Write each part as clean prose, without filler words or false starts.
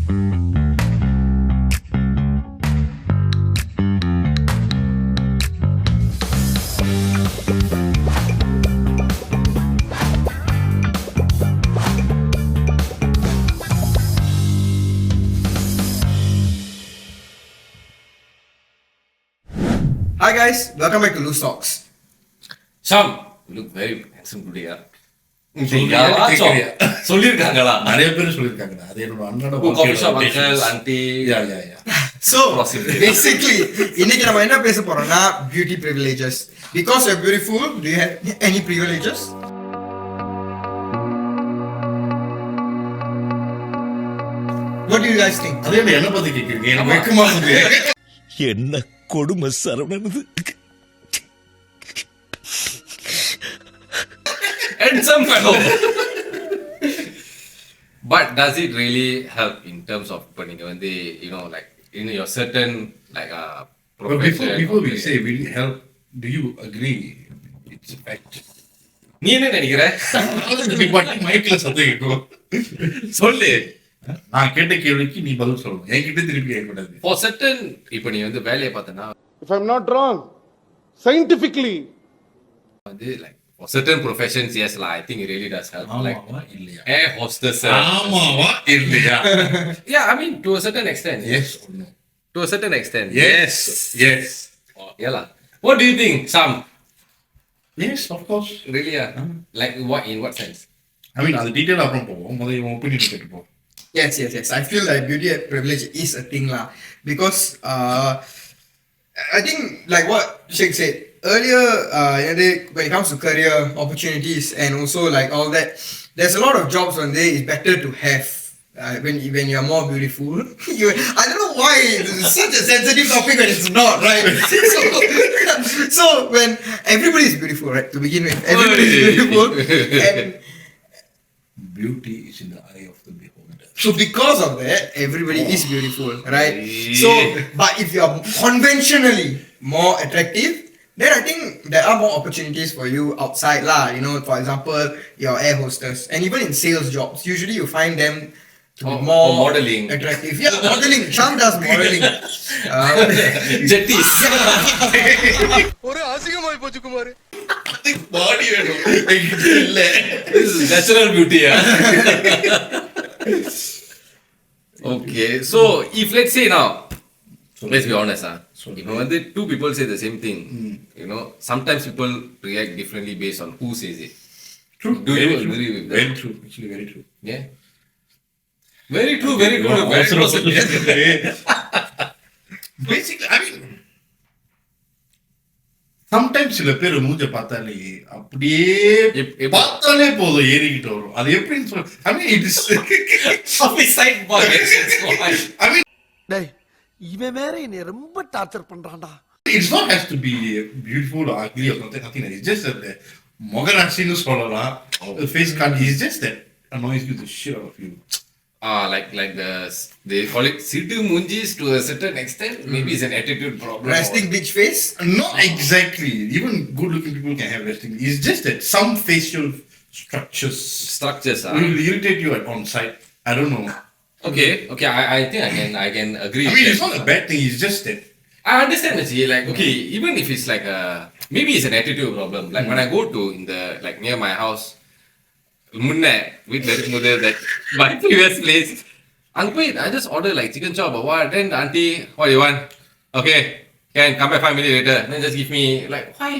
Hi guys, welcome back to Loose Talks. Sham, you look very handsome today. சொல்லிருக்காங்களா நிறைய பேர் சொல்லிருக்காங்க. அது என்னோட அண்ணனோட ஆண்டி. So basically, இன்னைக்கு நம்ம என்ன பேச போறோம்னா beauty privileges. Because you're beautiful, do you have any privileges? What do you guys think? அதே என்ன பத்தி கேக்குறீங்க? எனக்கு வெக்கமா இருக்கு. என்ன கொடுமை சரவணனது. Handsome fellow. But does it really help in terms of நீங்க வந்து you know like in your certain like profession? Before we say will it help, do you agree it's a fact? நீ என்ன நினைக்கிற? மைக்ல சத்தம் சொல்லு. நான் கேட்ட கேள்விக்கு நீ பதில் சொல்லணும். என்கிட்ட திருப்பி கேட்கக்கூடாது. For certain இப்போ நீ வந்து வேலையை பார்த்தனா if I'm not wrong scientifically வந்து like for certain professions yes lah I think it really does help like இல்லையா air hostess ஆமாவா இல்லையா yeah I mean to a certain extent yes or no to a certain extent yes yeah lah what do you think Sam yes of course really like what in what sense I mean அது detail அப்புறம் போவோம் முதல்ல உன் opinion கேட்டு போ Yes. I feel like beauty privilege is a thing lah because I think like what Sheikh said earlier, when it comes to career opportunities and also like all that, there's a lot of jobs one day it's better to have when you're more beautiful. I don't know why it's such a sensitive topic when it's not, right? so when everybody is beautiful, right? To begin with, everybody is beautiful, and beauty is in the eye of the beholder. So because of that, everybody is beautiful, right? So, but if you are conventionally more attractive, then I think there are more opportunities for you outside lah. You know, for example, your air hostess, and even in sales jobs, usually you find them to be more modeling attractive. Yeah, modeling. Sham does modeling. jetties. ஒரு அசிங்கமாய் போச்சு குமார். பாடி வேணும் இல்ல This is natural beauty. Okay, so if let's say now, let's be honest, if when two people say the same thing, you know, sometimes people react differently based on who says it. True. Do very you true. agree with that? Very true. Actually, very true. Yeah. Very true. Very true. Basically, I mean, sometimes சில பேர் மூஞ்ச பார்த்தாலே அப்படியே பார்த்தாலே போதும் ஏறிக்கிட்டு வரும். அது எப்படின்னு சொல்ல I mean it is side bargains. I mean டேய் இவன் வேற என்ன ரொம்ப torture பண்றான்டா. it's not has to be beautiful or ugly or nothing. It's just that மொகராசின்னு சொல்லலாம். The face card is just that annoys you the shit out of you. Like they call it situ munjis to a certain extent. Maybe it's an attitude problem. Resting bitch face? Not exactly. Even good-looking people can have resting. It's just that some facial structures will irritate you on sight. I don't know. Okay. I think I can agree. I mean, it's not a bad thing. It's just that I understand actually. Like okay, even if it's like maybe it's an attitude problem. Like when I go to in the like near my house. முன்ன வீட்ல இருக்கும்போது that my previous place I'll wait I just order like chicken chop or what then the auntie what do you want okay can come back 5 minutes later then just give me like why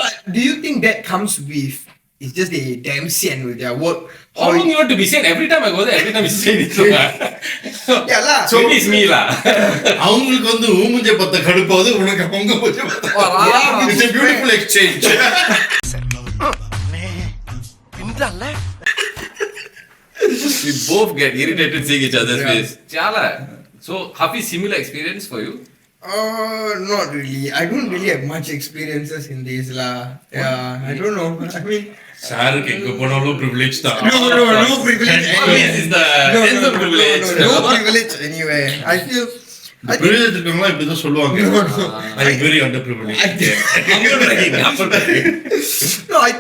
But do you think that comes with it's just a damn sian with their work? how long you want to be seen every time I go there every time you say this yeah lah so maybe it's me lah அவங்களுக்கு வந்து ஊமுஞ்ச பத்த கடுப்பாவது உனக்கு அவங்க மூஞ்ச பத்த it's a beautiful exchange we both get irritated seeing each other's face chala so Hafiz similar experience for you not really. I don't really have much experiences in this lah. Yeah, I don't know. I mean, சாருக்கு எங்க போனாலும் privilege தான். No privilege. Hafiz is the end of privilege. No privilege anyway. I feel privilege இருக்கவங்க இப்படி தான் சொல்லுவாங்க. I am very underprivileged. No, I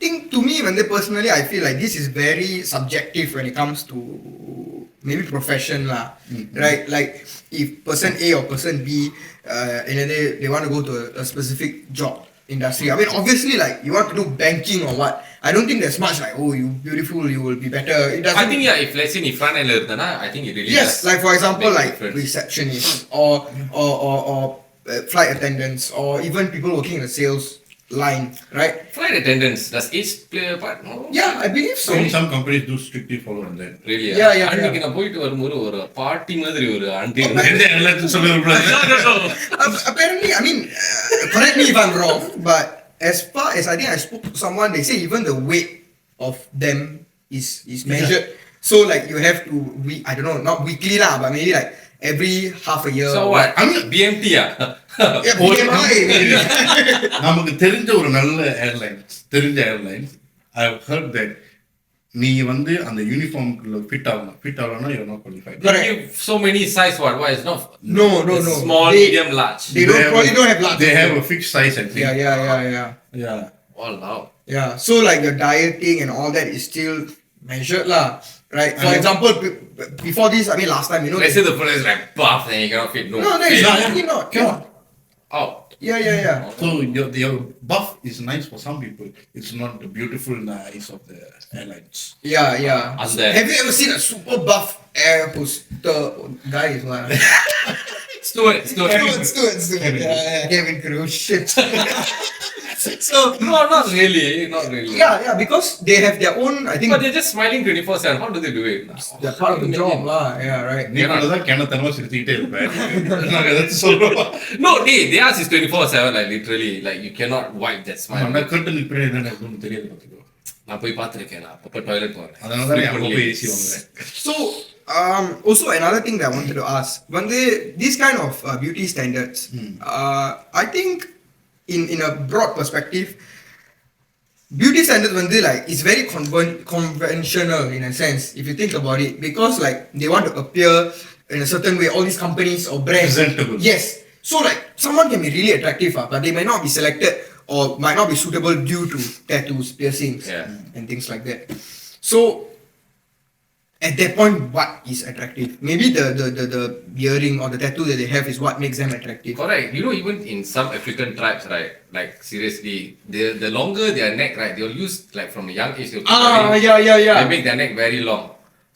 think to me when they personally I feel like this is very subjective when it comes to maybe profession lah, right? Like if person A or person B, they want to go to a specific job industry. I mean, obviously, like you want to do banking or what. I don't think there's much like, oh, you beautiful, you will be better. It doesn't. I think if let's say in front end I think it really Yes, does like for example, make a like difference. receptionist or flight attendants or even people working in the sales line, right? Flight attendants, does age play a part? No? Yeah, I believe so. Some companies do strictly follow on that. Really? Yeah. அன்னைக்கு நான் போயிட்டு வரும்போது ஒரு party மாதிரி ஒரு aunty எந்த எல்லாத்தையும் சொல்லுங்க Apparently, I mean, correct me if I'm wrong, but as far as I think I spoke to someone, they say even the weight of them is measured. So like you have to, I don't know, not weekly lah, but maybe like every half a year. So what? BMT Yeah, BMI, maybe. நமக்கு தெரிஞ்ச ஒரு நல்ல airlines I have heard that நீ வந்து அந்த யூனிஃபார்ம்குள்ள fit ஆகலன்னா you are not qualified. They give so many size what? Why it's not? No. Small, medium, large. They probably don't have large. They have a fixed size, I think. Yeah. All now. Yeah, so like your dieting and all that is still measured lah, right? For example, before this, I mean last time, you know. Let's say the person is like buff and you cannot fit. No, it's definitely not. Cannot. Oh. Yeah. So your buff is nice for some people. It's not the beautiful in the eyes of the airlines. Yeah. And then- Have you ever seen a super buff air hostess guy? Is one. Stuart. Stuart. Yeah, Kevin Crew. Shit. So No, not really. yeah, because they have their own. I think But they're just smiling 24/7. How do they do it? they're part of the job lah. Yeah, right. நீ தான் கிணத்தனமா சிரிச்சுக்கிட்டே இருப்பேன். நாங்க ஏதாச்சும் சொல்றோம். No, theirs is 24/7. Like literally, like you cannot wipe that smile. நான் curtain பின்னாடி என்ன இருக்குன்னு தெரியாது பாத்துக்கோ. நான் போய் பார்த்திருக்கேன். நான் அப்பப்ப டாய்லெட் போறேன். அதனால தான் நான் போய் ஏசி வாங்குறேன். So also another thing that I wanted to ask, when these kind of beauty standards, I think in a broad perspective, beauty standards when they like it's very conventional in a sense if you think about it, because like they want to appear in a certain way, all these companies or brands. Presentable. Yes, so like someone can be really attractive, but they might not be selected or might not be suitable due to tattoos, piercings, and things like that. So at that point, what is attractive? Maybe the earring or the tattoo that they have is what makes them attractive. Correct. You know, even in some African tribes, right? Like seriously, the longer their neck, right? They'll use like from a young age. Yeah. They make their neck very long.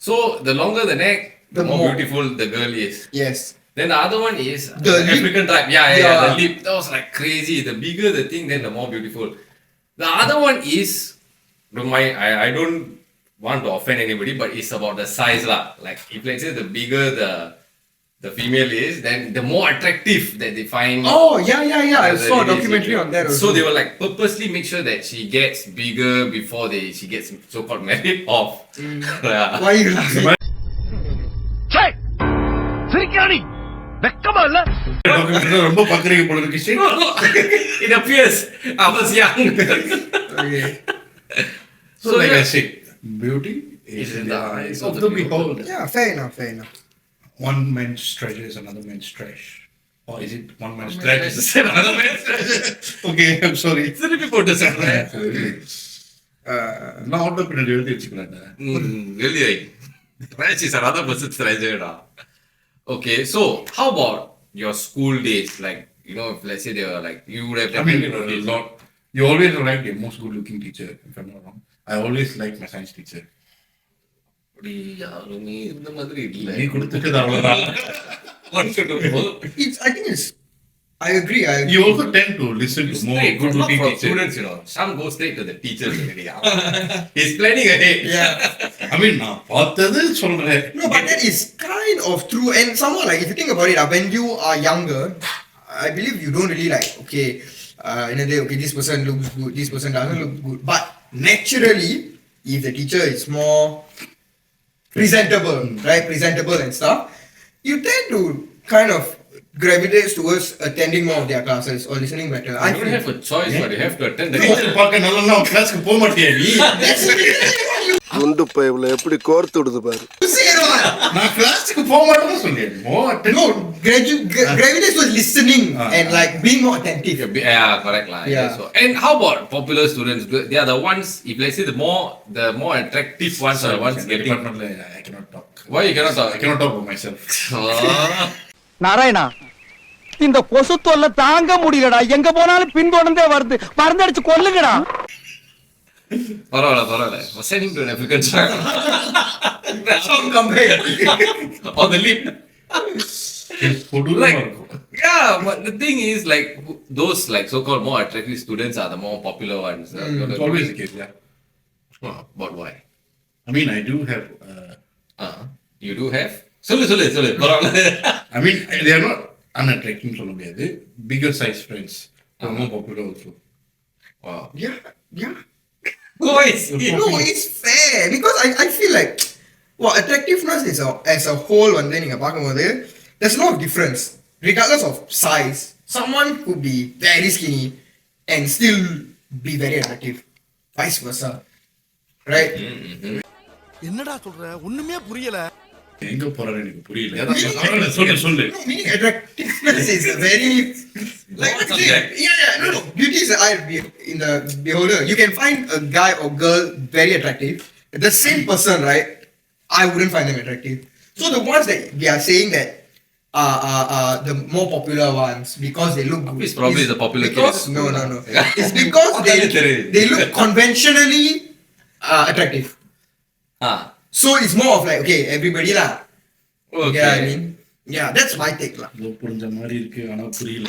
So the longer the neck, the more beautiful the girl is. Yes. Then the other one is The lip. African tribe. Yeah. Yeah. The lip. That was like crazy. The bigger the thing, then the more beautiful. The other one is, I don't want to offend anybody, but it's about the size lah. Like if let's say the bigger the female is, then the more attractive that they find. Oh yeah. I the saw a ladies documentary is. on that also. So they will like purposely make sure that she gets bigger before she gets so-called married off. Yeah. Why you laughing? சிரிக்காடி வெக்கமா இல்ல ரொம்ப பக்கறீங்க போல இருக்கு. Shit. It appears I was young. Okay. So like I said, beauty is in the eyes of the beholder. Yeah, fair enough. One man's treasure is another man's trash. Or is it one man's trash is Another man's treasure. Okay, I'm sorry. திருப்பி போட்டு சொல்றேன். நான் order பண்ணி எழுதி வச்சுக்கிறேன். Really? Trash is another person's treasure. Okay, so how about your school days? Like, you know, if let's say they were like, you would have I mean, definitely not. You always like the most good-looking teacher, if I'm not wrong. I always like my science teacher. அப்படி யாருமே இந்த மாதிரி இல்ல. நீ கொடுத்துட்டு அவ்வளவுதான். I think it's. I agree. You also tend to listen to more Straight, good luck good-looking for teachers. students, you know. Some go straight to the teachers already. He's planning ahead. Yeah. I mean, நான் பார்த்தது சொல்றேன். No, but that is kind of true. And somehow, like, if you think about it, when you are younger, I believe you don't really like, okay, this person looks good, this person doesn't look good. But naturally, if the teacher is more presentable, right, presentable and stuff, you tend to kind of gravitate towards attending more of their classes or listening better. I don't have a choice, but you have to attend the teacher பார்க்க நல்லா கிளாஸ்க்கு போக மாட்டியா நீ? குண்டு பைப்ல எப்படி கோர்த்து விடுது பாரு. Say what? நான் கிளாஸுக்கு போக மாட்டேன்னு சொன்னேன். No, gravitas was listening and like being more attentive. Yeah, correct lah. Yeah. So, and how about popular students? They are the ones. If let's say the more attractive ones are the ones getting. Departmentல I cannot talk. Why you cannot talk? I cannot talk about myself. Oh. Narayana, இந்த கொசு தொல்லை தாங்க முடியலடா. எங்க போனாலும் பின்தொடர்ந்தே வருது. மருந்தடிச்சு கொல்லுங்கடா. பரவாயில்ல. Was sending to an African child. On the lip. கொடூரமா Like, இருக்கும். yeah, but the thing is, like, those like so-called more attractive students are the more popular ones. It's always the case, yeah. But why? I mean, I do have. You do have? சொல்லு. பரவாயில்ல. I mean, they are not unattractive சொல்ல முடியாது. Bigger size friends are more popular also. Wow. Yeah. Boys. No, it's fair because I feel like attractiveness is as a whole வந்து நீங்க பார்க்கும்போது there's no difference regardless of size. Someone could be very skinny and still be very attractive. Vice versa. Right? என்னடா சொல்ற? ஒண்ணுமே புரியல. எங்க போறாரு எனக்கு புரியல. Yeah, சொல்லு. No, meaning attractiveness is a very like What's subject? no. Beauty is the eye in the beholder. You can find a guy or girl very attractive. The same person, right? I wouldn't find them attractive. So the ones that we are saying that are the more popular ones because they look good. It's probably the popular because, kids. No. It's because they look conventionally attractive. So it's more of like, okay, everybody lah. Okay. Yeah, I mean, yeah, that's my take lah. புரிஞ்ச மாதிரி இருக்கு ஆனா புரியல.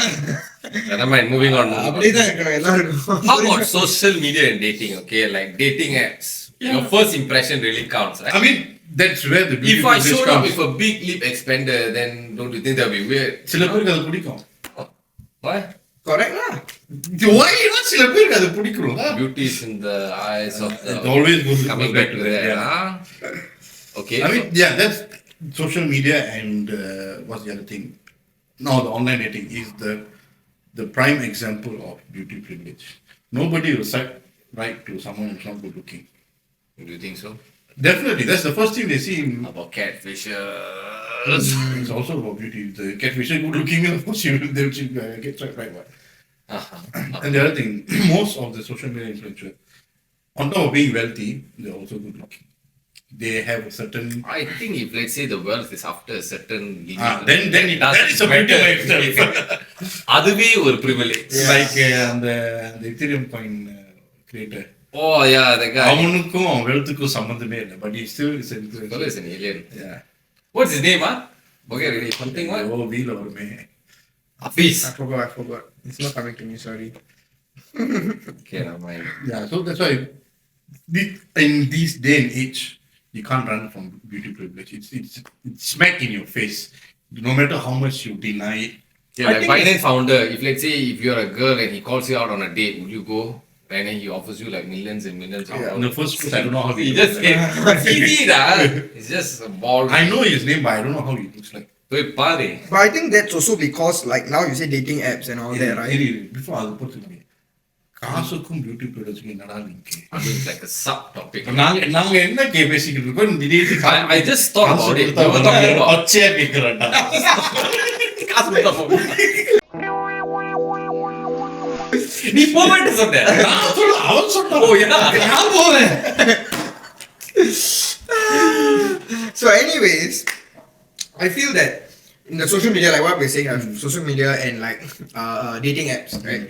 Never mind, moving on. அப்படிதான் இருக்கணும் எல்லாருக்கும். How about social media and dating? Okay, like dating apps. Your first impression really counts, right? I mean, that's where the beauty If I privilege showed up comes. with a big lip expander, then don't you think that'll be weird? சில பேருக்கு அது பிடிக்கும். Why? Correct lah. Why not சில பேருக்கு அது பிடிக்கும்? Beauty is in the eyes of the... It always goes Coming back to that, huh? Okay. I mean, yeah, that's social media and what's the other thing? No, the online dating is the prime example of beauty privilege. Nobody will swipe right to someone who's not good looking. Do you think so? Definitely, that's the first thing they see. About catfishes. It's also about beauty. The catfish is good looking, of course, they will get swiped right. What? And the other thing, most of the social media influencers, on top of being wealthy, they're also good looking. They have a certain. I think if let's say the wealth is after a certain limit, then it doesn't that is a beauty matter. lifestyle. அதுவே ஒரு privilege. Like the Ethereum coin creator. Oh yeah, the guy. அவனுக்கும் அவன் வெல்த்துக்கும் சம்பந்தமே இல்லை but he still is an Fellow is an alien. yeah What's his name, huh? Okay, really. Something what? ஓ வீல வருமே Hafiz. I forgot. It's not coming to me, sorry. Okay, never mind. yeah so that's why in this day and age you can't run from beauty privilege. It's smack in your face no matter how much you deny it. Yeah, I like think Binance founder, if let's say if you're a girl and he calls you out on a date, would you go? And then he offers you like millions and millions of In dollars. the first place I don't know how He he just it's easy, dah. It's just a ball. I know his name but I don't know how he looks like. Wait, pare. But I think that's also because like now you say dating apps and all that, right? Before அது பொறுத்துக்கங்க காசுக்கும் beauty ப்ராடக்ட்ஸ்க்கும் என்னடா link I mean, it's like a subtopic. நாங்க என்ன பேசிக்கிட்டு இருக்கோம் திடீர்னு I just thought about it. We were talking about பச்சையா கேக்குறேன்டா காசு கொடுத்தா போதும். நீ போவேன்னு சொன்ன. நான் சொல்ல அவன் சொன்னான் ஓ, ஏன்னா நான் போவேன். So anyways, I feel that in the social media, like what we're saying, social media and like dating apps, right?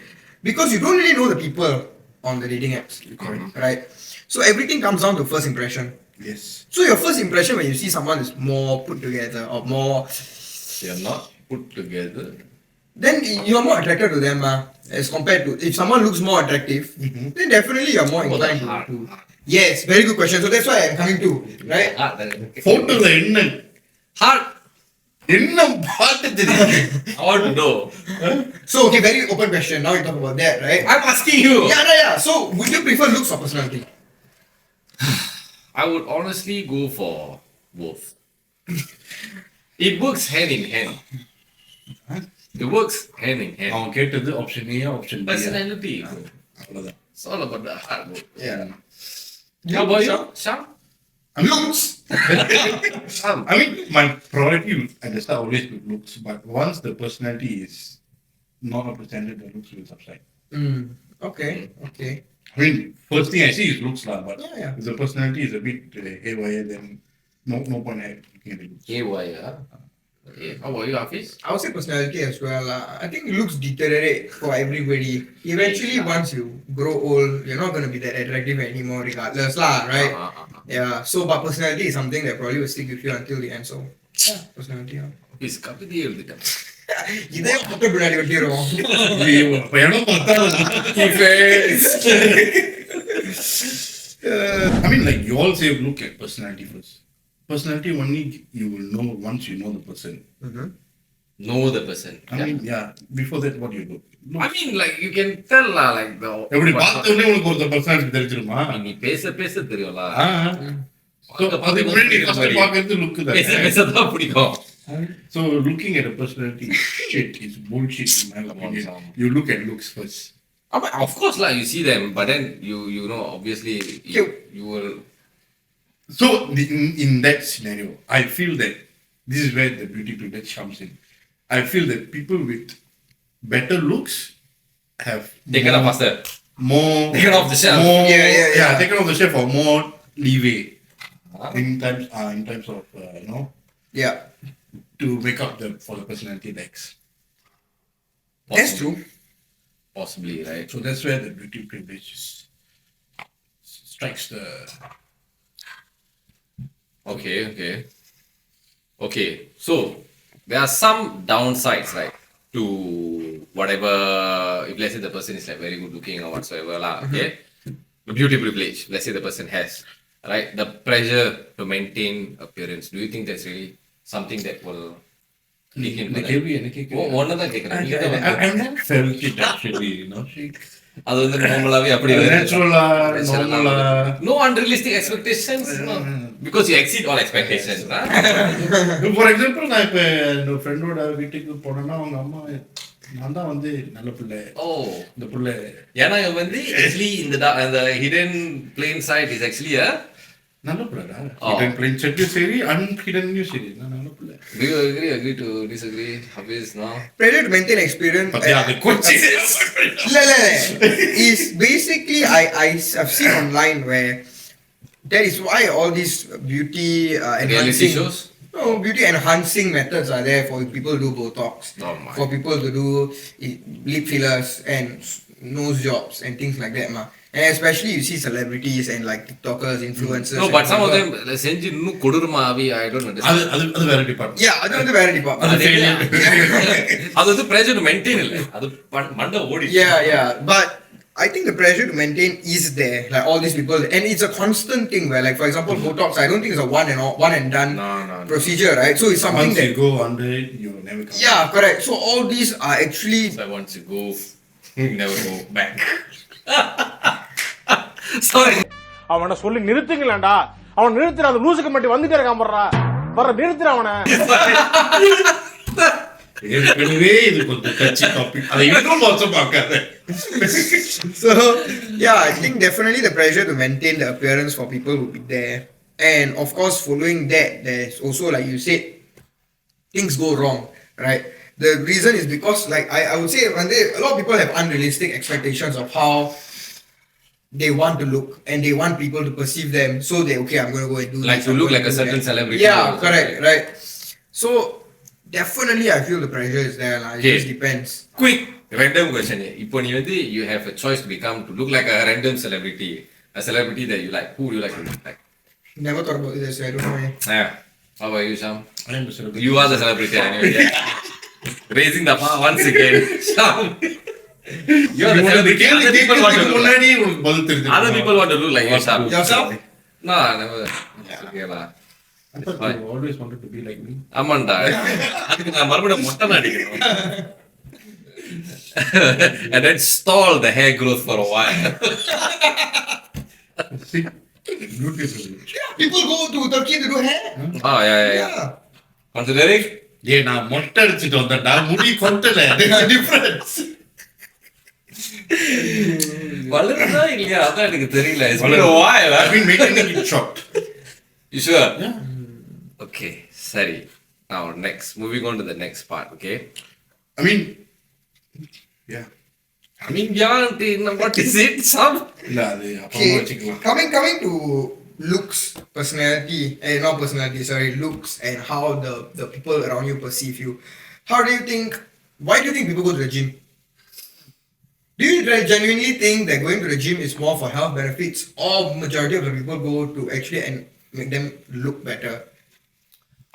Because you don't really know the people on the dating apps, right? So everything comes down to first impression. yes So your first impression when you see someone is more put together or more, You're not put together. then you're more attracted to them, as compared to if someone looks more attractive, then definitely you're more inclined to. Yes, very good question. So that's why I'm coming to, right? போட்டோல என்ன Heart. என்ன பாட்டு தெரியும் I want to know. So okay, very open question. Now you talk about that, right? I'm asking you. Yeah. So would you prefer looks or personality? I would honestly go for both. It works hand in hand. It works hand in hand. அவன் கேட்டது option A option B Personality. அவ்வளவுதான் It's all about the heart. Bro. Yeah. How about you, Sham? Looks. I mean, my priority at the start always with looks, but once the personality is not up to standard, the looks will subside. Okay. I mean, first thing I see is looks lah, but Yeah. if the personality is a bit haywire, then no point at looking at the looks. AY, Okay. How about you, Hafiz? I would say personality as well. I think looks deteriorate for everybody. Eventually, once you grow old, you're not going to be that attractive anymore, regardless, lah, right? Yeah. So, but personality is something that probably will stick with you until the end. So, yeah, personality. Hafiz, கவிதையே எழுதிட்டேன். இதே பட்ட பின்னாடி வெட்டிடுவோம். அப்ப இடம் பத்தாதுடா. I mean, like you all say, look at personality first. Personality only you will know once you know the person. Know the person. I mean, yeah. Before that, what do you do? I mean, like you can tell lah, like the. எப்படி பார்த்தோன்னே உனக்கு ஒரு personality தெரிஞ்சிருமா? நீ பேச தெரியும்ல. So அதுக்கு முன்னாடி நீ first பார்க்கிறது look தான். பேச தான் பிடிக்கும். So looking at a personality shit is bullshit in my opinion. You look at looks first. Of course lah, you see them, but then you know obviously you will. So in that scenario, I feel that this is where the beauty privilege comes in. I feel that people with better looks have Taken up faster. More Taken off the shelf. More, Yeah. taken off the shelf for more leeway in terms of Yeah. to make up for the personality lacks. That's true. Possibly, right? So that's where the beauty privilege strikes the. Okay. So there are some downsides, right, to whatever. If let's say the person is like very good looking or whatsoever, lah. Okay, the beauty privilege. Let's say the person has, right, the pressure to maintain appearance. Do you think that's really something that will kick in? The கேள்வி எனக்கு கேக்குது. ஒன்னதான் கேக்குறேன். I've never felt it actually, அது வந்து நார்மலாவே அப்படி naturally. No unrealistic expectations, no. Because you exceed all expectations. For example, நான் இப்ப என்னோட ஃப்ரெண்டோட வீட்டுக்கு போனேன்னா அவங்க அம்மா நான் தான் வந்து நல்ல பிள்ளை. இந்த பிள்ளை ஏன்னா வந்து actually இந்த hidden plain sight is actually a நல்ல பிள்ளைடா. hidden plain சட்டியும் சரி unhiddenயும் சரி நான் நல்ல பிள்ளை. Do you agree to disagree? Hafiz, no? Pressure to maintain experience. But yeah, the coach is basically I've seen online where that is why all these beauty Reality enhancing shows? No, beauty enhancing methods are there for people to do Botox, Oh my. for people to do lip fillers and nose jobs and things like that, ma. And especially you see celebrities and like TikTokers, influencers. No, and but some of people. them செஞ்சு இன்னும் கொடூரமாவே I don't understand. அது வேற department. Yeah, அது வந்து வேற department. அது வந்து pressure to maintain இல்ல. அது மண்ட ஓடி. Yeah, but I think the pressure to maintain is there, like all these people, and it's a constant thing where, like for example, Botox, I don't think it's a one and done No. procedure, right? So it's something Once that you go under it, you will never come yeah, correct. So all these are actually So once you go, you never go back. Sorry. அவனை சொல்லி நிறுத்துங்களேன்டா. அவன் நிறுத்துற அந்த லூசுக்கு மட்டும் வந்துட்டே இருக்கான் போடுறா. வர நிறுத்துற அவனை. ஏற்கனவே இது கொஞ்சம் டச்சி டாபிக். அதை இன்னும் மோசம் பார்க்காத. so yeah, I think definitely the pressure to maintain the appearance for people will be there, and of course following that there's also, like you said, things go wrong, right? The reason is because like I would say when a lot of people have unrealistic expectations of how they want to look and they want people to perceive them, so they I'm going to go and do Like this, to I'm look gonna like a do certain that. celebrity. Yeah, or correct, something. right? So definitely I feel the pressure is there, it Okay. just depends. Quick random question. இப்போ நீ வந்து you have a choice to look like a random celebrity, a celebrity that you like. Who would you like to look like? Never thought about this, I don't know. Yeah. How about you, Sham? I am the celebrity. You are the celebrity anyway. Yeah. Raising the bar once again. Sham. You are the celebrity. Other people want to look like. முன்னாடி உங்களுக்கு பதில் தெரிஞ்சு. Other people want to look like you, Sham. Yourself? No, never. Okay lah. I thought you always wanted to be like me. ஆமாண்டா. அதுக்கு நான் மறுபடியும் மொட்டை அடிக்கணும். And then stall the hair growth for a while. See, beautiful. People go to Turkey to do hair. Oh yeah. Considering? ஏய் நான் மொட்டை அடிச்சிட்டு வந்தேன்டா முடி கொட்டல. There's a difference. வளருதா இல்லையா அதான் எனக்கு தெரியல. It's been a while. I've been maintaining it short. You sure? Yeah. Okay, sorry. Now next, moving on to the next part. Okay. I mean, yeah. I mean, yeah. What is it? Some. இல்ல அது அப்புறமா Okay, வச்சுக்கலாம். coming to looks, personality, not personality, sorry, looks and how the people around you perceive you. How do you think? Why do you think people go to the gym? Do you genuinely think that going to the gym is more for health benefits, or majority of the people go to actually and make them look better?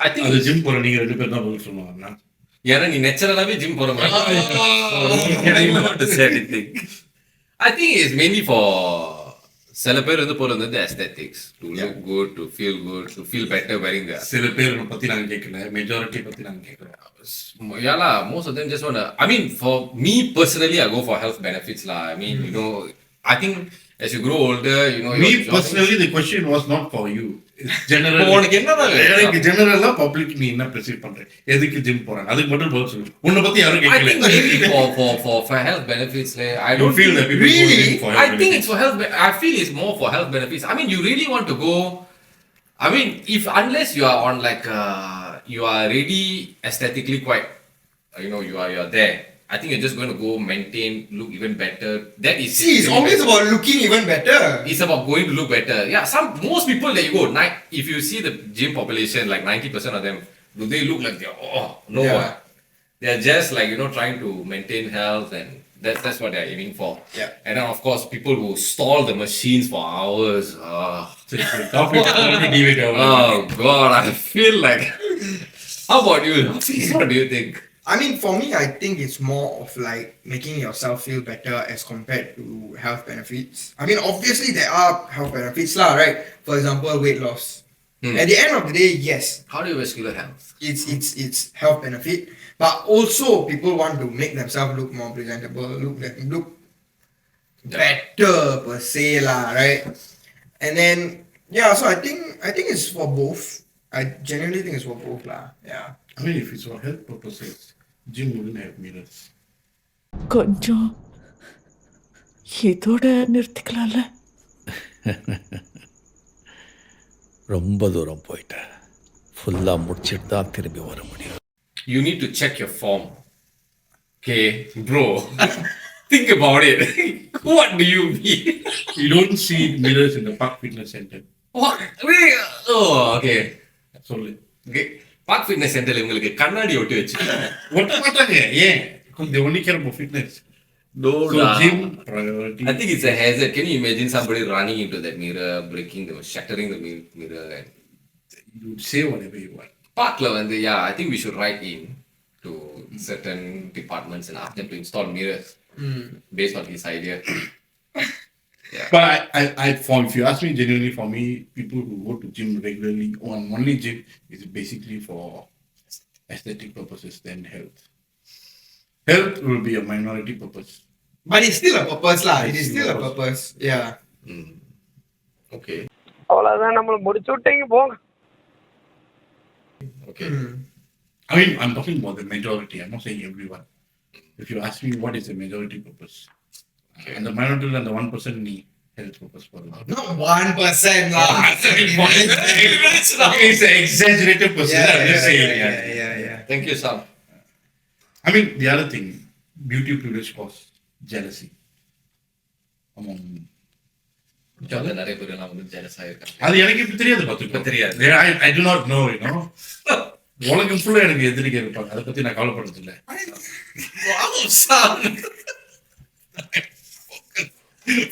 I think. அது gym போற நீங்க 2 பேர் தான் பதில் சொல்லுவாங்க. ஏன்னா நீ நேச்சுரலாவே gym போற மாதிரி. I don't want to say anything. I think it's mainly for சில பேர் வந்து போறது வந்து aesthetics, to look good, to feel better wearing the. சில பேர் பத்தி நாங்க கேட்கல, மெஜாரிட்டி பத்தி நாங்க கேட்கறோம். Yeah lah, most of them just wanna. I mean, for me personally, I go for health benefits lah. I mean, you know, I think as you grow older, you know. Me your personally, the question was not for you. It's general. உனக்கு என்னதான் எனக்கு ஜெனரலா public நீ என்ன perceive பண்ற? எதுக்கு gym போறாங்க? அதுக்கு மட்டும் பதில் சொல்லு. உன்னை பத்தி யாரும் I கேட்கல. think mainly for health benefits. I You don't feel that people go Really? gym for health I think benefits. it's for health. I feel it's more for health benefits. I mean, you really want to go. I mean, unless you are on like you are really aesthetically quite, you know, you are there. I think you're just going to go maintain, look even better. That is. See, it's always about looking even better. It's about going to look better. Yeah, most people that you go, if you see the gym population, like 90% of them, do they look like no. Yeah. They're just like, you know, trying to maintain health, and that's what they're aiming for. Yeah. And then of course people who stall the machines for hours. Topic deviate ஆகும். Oh god, I feel like. How about you? What do you think? I mean, for me, I think it's more of like making yourself feel better as compared to health benefits. I mean, obviously there are health benefits lah, right? For example, weight loss. At the end of the day, yes, Cardiovascular health. it's health benefit, but also people want to make themselves look more presentable, look better per se lah, right? And then yeah, so I think it's for both. I genuinely think it's for both lah. Yeah. I mean, if it's for health purposes, gym wouldn't have mirrors. கொஞ்சம் இதோட நிறுத்திக்கலாம்ல. ரொம்ப தூரம் போயிட்டேன். ஃபுல்லா முடிச்சிட்டு தான் திரும்பி வர முடியும். You need to check your form. Okay, bro. Think about it. What do you mean? You don't see mirrors in the Park Fitness Center. What? Wait. Oh, okay. சொல்லு. Okay. பார்க் ஃபிட்னஸ் சென்டர்ல உங்களுக்கு கண்ணாடி ஒட்டி வச்சுருக்காங்க. ஒட்ட மாட்டாங்க. ஏன்? Because they only care about fitness. No, So gym priority. I think it's a hazard. Can you imagine somebody running into that mirror, shattering the mirror? And You say whatever you want. parkla வந்து, yeah, I think we should write in to certain departments and ask them to install mirrors based on his idea. But if you ask me genuinely, for me, people who go to gym regularly on only gym is basically for aesthetic purposes than health. Health will be a minority purpose. But it's still a purpose lah. It is still a purpose. Yeah. Okay. அவ்வளவுதான், நம்மள முடிச்சு விட்டீங்க போங்க. Okay. I mean, I'm talking about the majority. I'm not saying everyone. If you ask me what is the majority purpose, and the minority and the 1% need health purpose for that. Not 1% lah. It's an exaggerated percentage. I'm just saying. Yeah. Thank you, Sam. I mean, the other thing, beauty privilege cause jealousy among. நிறைய பேர் எல்லாம் வந்து jealous ஆயிருக்காங்க. அது எனக்கு இப்ப தெரியாது பாத்துக்கோ. தெரியாது. I do not know, you know. உலகம் ஃபுல்லா எனக்கு எதிரிக்க இருப்பாங்க. அதை பத்தி நான் கவலைப்படுறது இல்ல. Wow, Sam.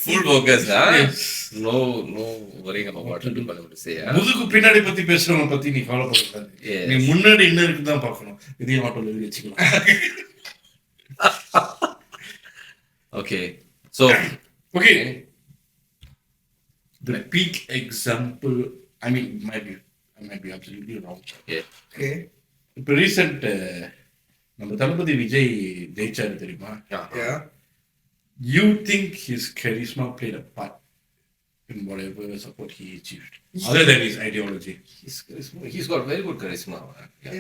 Full focus, huh? Yes. No worrying about what people are going to say. Huh? முதுகு பின்னாடி பத்தி பேசுறவங்க பத்தி நீ கவலைப்படக்கூடாது. Yes. நீ முன்னாடி என்ன இருக்குன்னு தான் பார்க்கணும். இதையும் ஆட்டோல எழுதி வச்சுக்கலாம். Okay. So, Okay. The peak example, I mean, I might be absolutely wrong. yeah. Okay. இப்போ ரீசெண்ட் நம்ம தளபதி விஜய் ஜெயிச்சாரு தெரியுமா? Yeah. You think his charisma played a part in whatever support he achieved, other than his ideology? He's got very good charisma.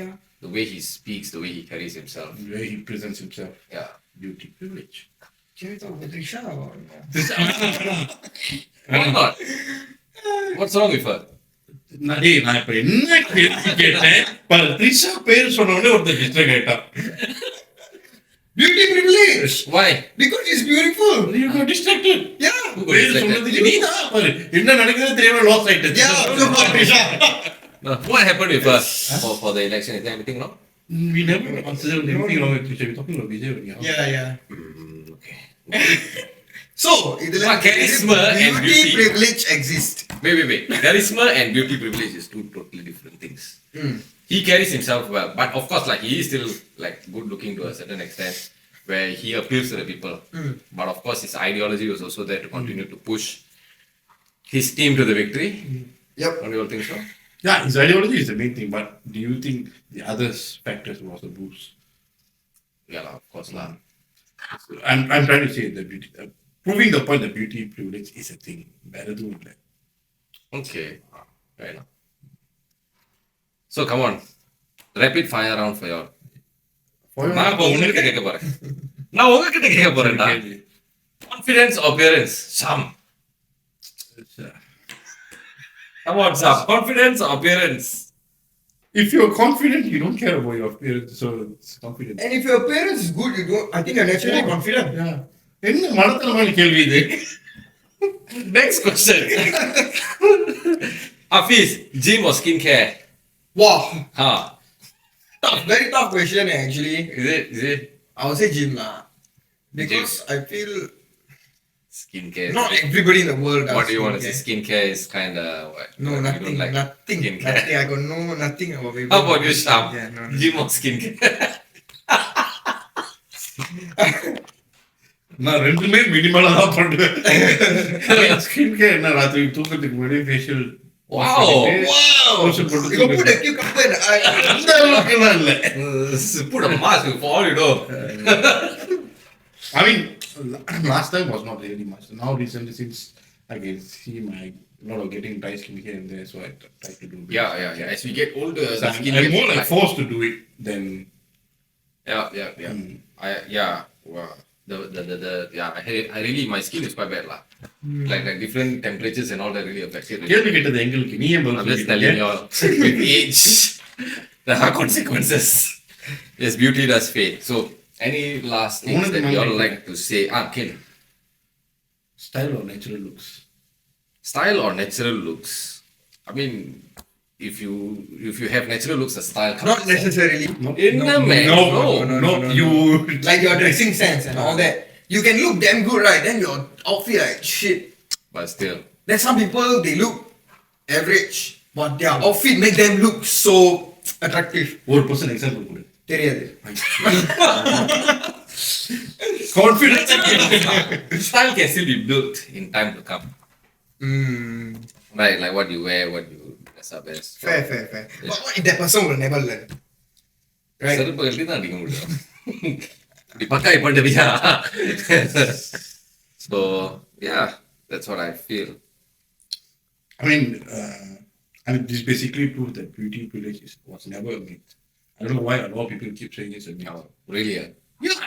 Yeah. The way he speaks, the way he carries himself. The way he presents himself, Yeah. beauty privilege. Can we talk about Trisha or no? Why not? What's wrong with her? நான் இப்ப என்ன கேள்வி கேட்டேன் பாரு, த்ரிஷா பேர் சொன்ன உடனே ஒருத்தர் டிஸ்ட்ராக்ட் ஆயிட்டான். Beauty privilege. Why? Because she's beautiful. You got distracted. Yeah. பேர் சொன்னதுக்கு நீதான் பாரு என்ன நடக்குதுன்னு தெரியாம லாஸ் ஆயிட்டு. Yeah. So far, Trisha. No, what happened with us for the election? Is there anything wrong? We never considered anything wrong with Trisha. We're talking about Vijay only. Yeah, yeah. Okay. So, இதுல charisma and beauty privilege exist. Wait. Charisma and beauty privilege is two totally different things. He carries himself well, but of course, like he is still like good looking to a certain extent, where he appeals to the people. But of course, his ideology was also there to continue to push his team to the victory. Yep. Don't you all think so? Yeah, his ideology is the main thing, but do you think the other factors was a boost? Yeah, of course, lah. I'm trying to say that beauty, proving the point that beauty privilege is a thing. Better do it. Okay, fair enough. So come on, rapid fire round for y'all. நான் இப்போ உங்ககிட்ட கேட்க போறேன். நான் உங்ககிட்ட கேட்க போறேன்டா. Confidence or appearance? Sam. Come on, Sam. Confidence or appearance? If you're confident, you don't care about your appearance, so it's confident. And if your appearance is good, you don't. I think you're naturally confident. Yeah. என்ன மனத்தனமான கேள்வி இது? Next question. Hafiz, gym or skincare? Wow. Huh? Tough, very tough question actually. Is it? I would say gym lah. Because I feel Skincare. not everybody in the world does. What do you want to say? skincare. Skincare is kind of what? No, you nothing, don't like nothing, skincare. nothing. I got no nothing about baby. How about you, Sham? Yeah, no. Gym or skincare? நான் ரெண்டுமே மினிமலா தான் பண்ணுவேன். Skin care என்ன ராத்திரி தூக்கத்துக்கு முன்னாடி facial Wow! lotion போட்டு You go put a cucumber and அந்த அளவுக்கு எல்லாம் இல்ல. Put a mask for all you know. I mean, last time was not really much. Now recently, since I can see my lot of getting dry skin here and there, so I try to do it. Yeah. As we get older, So the skin I'm gets more like forced to do it than. Yeah. Wow. I really my skin is quite bad lah. Like different temperatures and all that really affects it. கேள்வி கேட்டது எங்களுக்கு நீ ஏன் I'm just telling you all with age there are consequences. Yes, beauty does fade. So any last things that you all like to say? Ken. Style or natural looks? Style or natural looks? I mean, if you have natural looks, the style comes. not necessarily. No, you Like your dressing sense and all that. You can look damn good, right? Then your outfit like shit. But still. There's some people they look average, but their outfit make them look so attractive. ஒரு person example கொடு. தெரியாது. Confidence. Style can still be built in time to come. Right, like what you wear, what you dress up as. Fair. But what if that person will never learn? Right? செருப்பு கட்டி தான் அடிக்க முடியும். இப்படி பக்காய் பண்ணுவியா? So yeah, that's what I feel. I mean, this basically proves that beauty privilege was never a myth. I don't know why a lot of people keep saying it's a myth. Oh, really? Yeah,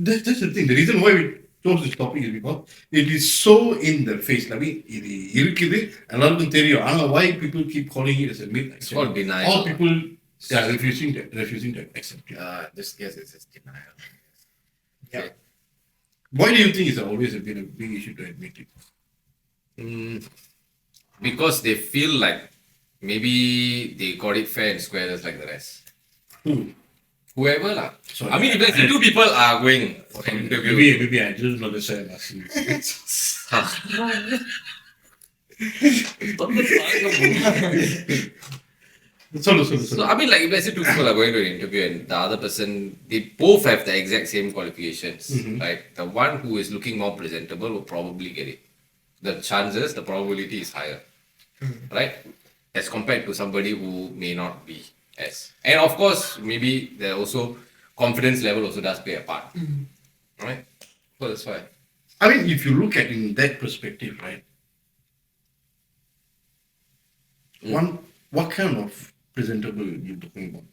that's the thing. The reason why we chose this topic is because it is so in the face. I mean, இது இருக்குது எல்லாருக்கும் தெரியும். ஆனா why people keep calling it as a myth? It's called denial. All people are refusing to accept it. Just guess it's just denial. Yeah. Why do you think it's always been a big issue to admit it? Because they feel like maybe they got it fair and square just like the rest. Who? Whoever lah. Sorry. I mean, if let's say two people are going for an interview. Maybe I just not the same as you. So, I mean, like, if let's say two people are going to an interview and the other person, they both have the exact same qualifications, right? The one who is looking more presentable will probably get it. The chances, the probability is higher, right? As compared to somebody who may not be as. And of course, maybe there also confidence level also does play a part, right? So that's why. I mean, if you look at it in that perspective, right? What kind of presentable you talking about?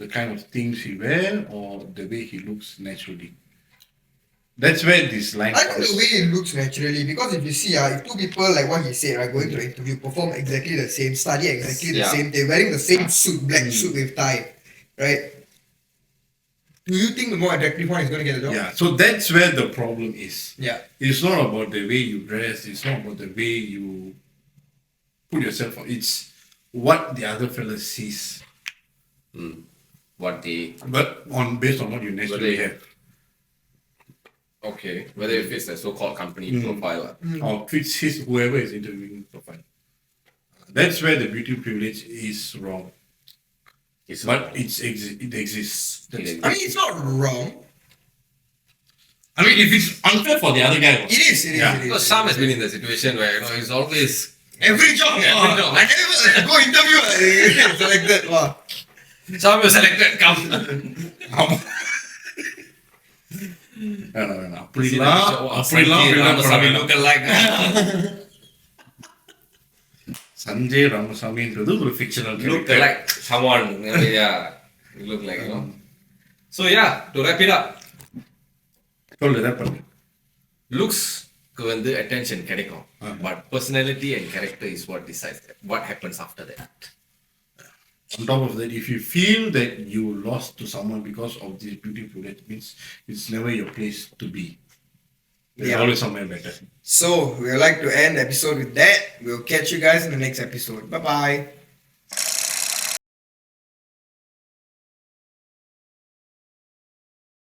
The kind of things he wear or the way he looks naturally? That's where this line I think comes. the way it looks naturally, because if you see, if two people like what he said, right, going to an interview, perform exactly the same, study exactly the Yeah. same, they're wearing the same suit, black suit with tie, right? Do you think the more attractive one is going to get the job? Yeah, so that's where the problem is. Yeah. It's not about the way you dress, it's not about the way you put yourself on. It's what the other fella sees. What the But based on what you naturally Whether- have. okay, whether it fits the so-called company profile. Or fits his whoever is interviewing profile. That's where the beauty privilege is wrong. It's But it exists. That's- It I mean, it's not wrong. I mean, if it's unfair for the other guy, It is, it is, Yeah. it is. Because Sam has been in the situation where he's always Every job, Every job. I never go interview, selected. Wow. Sam was selected. Come. வேணாம் அப்படிலாம் build up பண்ண வேணாம். look alike. Sanjay ராமசாமின்றது ஒரு fictional Look character. like someone. Yeah, you look like So yeah, to wrap it up, சொல்லு that பண்ணு. looks வந்து attention கிடைக்கும், but personality and character is what decides what happens after that. On top of that, if you feel that you lost to someone because of this beauty privilege, means it's never your place to be. There's Yeah. always somewhere better. So, we would like to end the episode with that. We'll catch you guys in the next episode. Bye bye.